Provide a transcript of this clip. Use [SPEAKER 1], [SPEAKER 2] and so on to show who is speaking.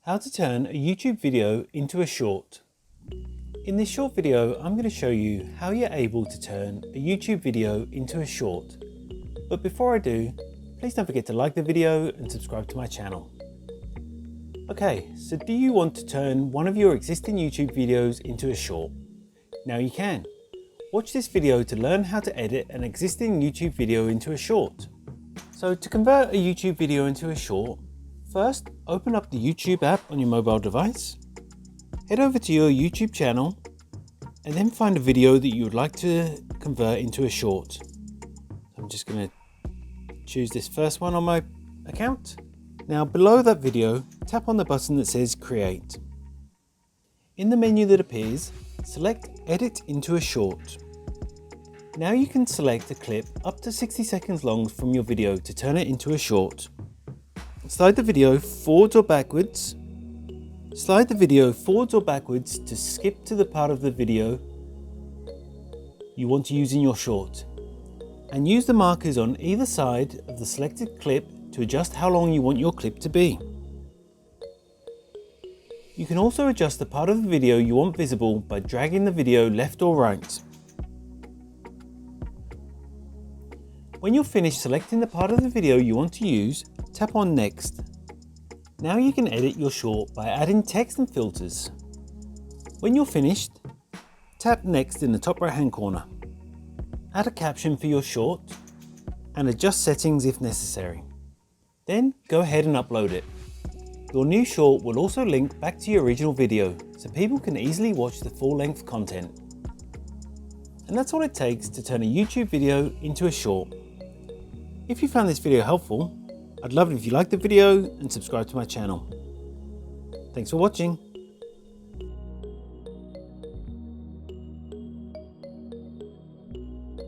[SPEAKER 1] How to turn a YouTube video into a short. In this short video, I'm going to show you how you're able to turn a YouTube video into a short. But before I do, please don't forget to like the video and subscribe to my channel. Okay, so do you want to turn one of your existing YouTube videos into a short? Now you can. Watch this video to learn how to edit an existing YouTube video into a short. So to convert a YouTube video into a short, first open up the YouTube app on your mobile device, head over to your YouTube channel, and then find a video that you would like to convert into a short. I'm just going to choose this first one on my account. Now below that video, tap on the button that says Create. In the menu that appears, select Edit into a Short. Now you can select a clip up to 60 seconds long from your video to turn it into a short. Slide the video forwards or backwards. Slide the video forwards or backwards to skip to the part of the video you want to use in your short. And use the markers on either side of the selected clip to adjust how long you want your clip to be. You can also adjust the part of the video you want visible by dragging the video left or right. When you're finished selecting the part of the video you want to use, tap on Next. Now you can edit your short by adding text and filters. When you're finished, tap Next in the top right hand corner. Add a caption for your short and adjust settings if necessary. Then go ahead and upload it. Your new short will also link back to your original video so people can easily watch the full-length content. And that's all it takes to turn a YouTube video into a short. If you found this video helpful, I'd love it if you liked the video and subscribe to my channel. Thanks for watching.